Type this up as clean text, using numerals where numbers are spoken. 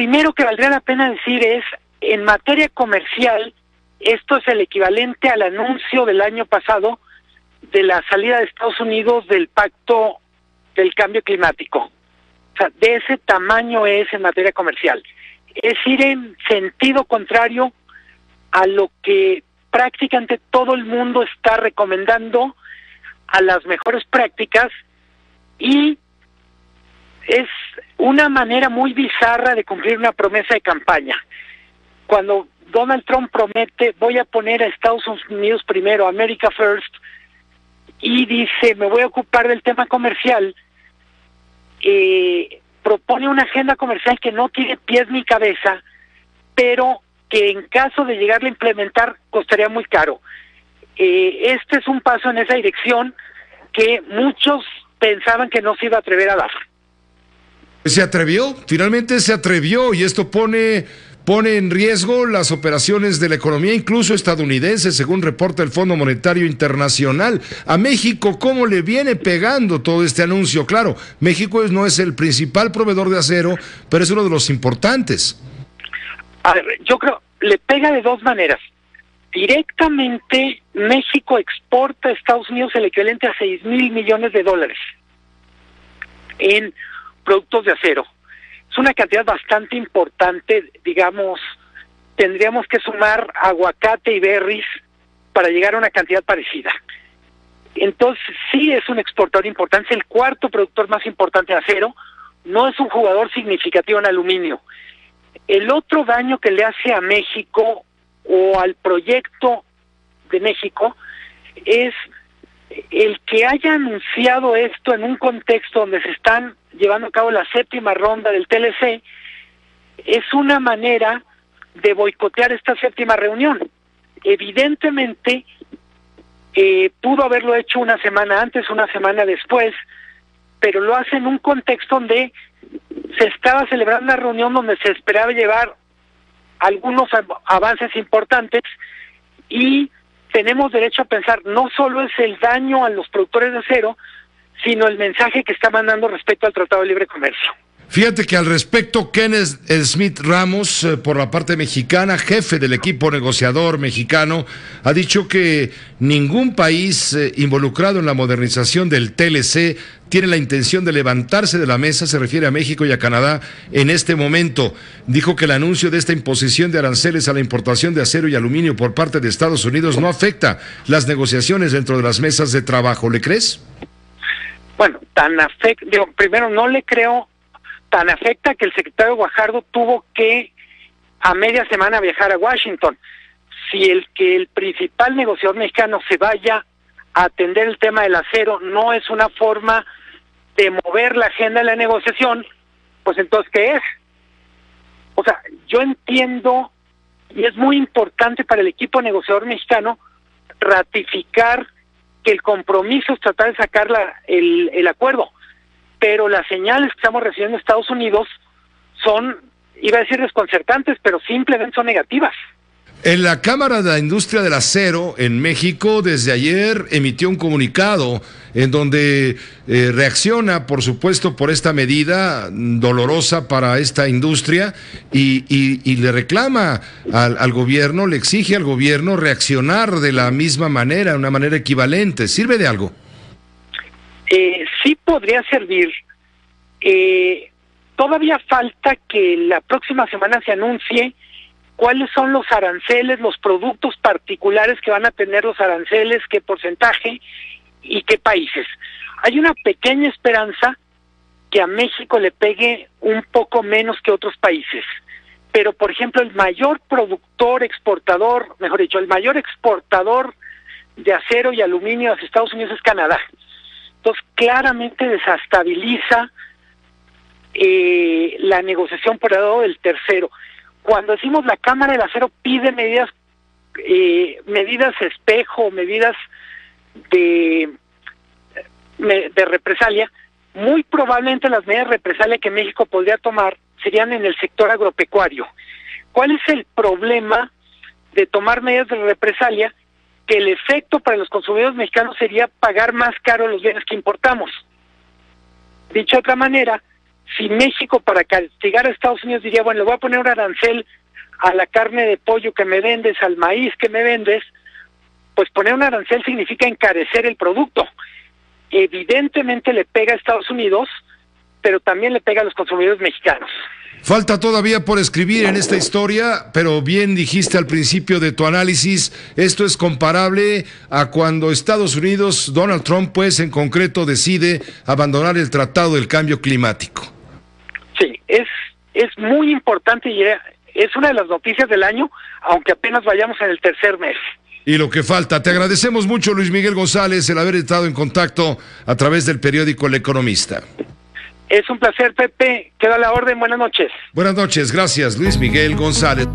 primero que valdría la pena decir es, en materia comercial, esto es el equivalente al anuncio del año pasado de la salida de Estados Unidos del Pacto del Cambio Climático. O sea, de ese tamaño es en materia comercial. Es ir en sentido contrario a lo que prácticamente todo el mundo está recomendando, a las mejores prácticas, y es una manera muy bizarra de cumplir una promesa de campaña. Cuando Donald Trump promete, voy a poner a Estados Unidos primero, America First, y dice, me voy a ocupar del tema comercial, propone una agenda comercial que no tiene pies ni cabeza, pero que en caso de llegarla a implementar costaría muy caro. Este es un paso en esa dirección que muchos pensaban que no se iba a atrever a dar. Se atrevió, finalmente se atrevió, y esto pone en riesgo las operaciones de la economía, incluso estadounidense, según reporta el Fondo Monetario Internacional. A México, ¿cómo le viene pegando todo este anuncio? Claro, México no es el principal proveedor de acero, pero es uno de los importantes. A ver, yo creo, le pega de dos maneras. Directamente, México exporta a Estados Unidos el equivalente a $6,000 millones en productos de acero. Es una cantidad bastante importante, digamos, tendríamos que sumar aguacate y berries para llegar a una cantidad parecida. Entonces, sí es un exportador importante, es el cuarto productor más importante de acero, no es un jugador significativo en aluminio. El otro daño que le hace a México o al proyecto de México es el que haya anunciado esto en un contexto donde se están llevando a cabo la séptima ronda del TLC. Es una manera de boicotear esta séptima reunión. Evidentemente, pudo haberlo hecho una semana antes, una semana después, pero lo hace en un contexto donde se estaba celebrando una reunión donde se esperaba llevar algunos avances importantes, y tenemos derecho a pensar, no solo es el daño a los productores de acero, sino el mensaje que está mandando respecto al Tratado de Libre Comercio. Fíjate que al respecto, Kenneth Smith Ramos, por la parte mexicana, jefe del equipo negociador mexicano, ha dicho que ningún país involucrado en la modernización del TLC tiene la intención de levantarse de la mesa, se refiere a México y a Canadá en este momento. Dijo que el anuncio de esta imposición de aranceles a la importación de acero y aluminio por parte de Estados Unidos no afecta las negociaciones dentro de las mesas de trabajo. ¿Le crees? Bueno, primero no le creo. Tan afecta que el secretario Guajardo tuvo que a media semana viajar a Washington. Si el principal negociador mexicano se vaya a atender el tema del acero no es una forma de mover la agenda de la negociación, pues entonces, ¿qué es? O sea, yo entiendo, y es muy importante para el equipo negociador mexicano ratificar que el compromiso es tratar de sacar el acuerdo, pero las señales que estamos recibiendo en Estados Unidos son, iba a decir desconcertantes, pero simplemente son negativas. En la Cámara de la Industria del Acero en México, desde ayer emitió un comunicado en donde reacciona, por supuesto, por esta medida dolorosa para esta industria y le reclama al gobierno, le exige al gobierno reaccionar de la misma manera, de una manera equivalente. ¿Sirve de algo? Sí podría servir. Todavía falta que la próxima semana se anuncie cuáles son los aranceles, los productos particulares que van a tener los aranceles, qué porcentaje y qué países. Hay una pequeña esperanza que a México le pegue un poco menos que otros países, pero por ejemplo el mayor productor, exportador, mejor dicho, el mayor exportador de acero y aluminio hacia Estados Unidos es Canadá. Entonces claramente desestabiliza la negociación por el lado del tercero. Cuando decimos la Cámara del Acero pide medidas espejo, medidas de represalia, muy probablemente las medidas de represalia que México podría tomar serían en el sector agropecuario. ¿Cuál es el problema de tomar medidas de represalia? Que el efecto para los consumidores mexicanos sería pagar más caro los bienes que importamos. Dicho de otra manera, Si México, para castigar a Estados Unidos, diría, bueno, le voy a poner un arancel a la carne de pollo que me vendes, al maíz que me vendes, pues poner un arancel significa encarecer el producto. Evidentemente le pega a Estados Unidos, pero también le pega a los consumidores mexicanos. Falta todavía por escribir en esta historia, pero bien dijiste al principio de tu análisis, esto es comparable a cuando Estados Unidos, Donald Trump, pues en concreto decide abandonar el Tratado del Cambio Climático. Sí, es muy importante y es una de las noticias del año, aunque apenas vayamos en el tercer mes. Y lo que falta. Te agradecemos mucho, Luis Miguel González, el haber estado en contacto a través del periódico El Economista. Es un placer, Pepe. Queda a la orden. Buenas noches. Buenas noches. Gracias, Luis Miguel González.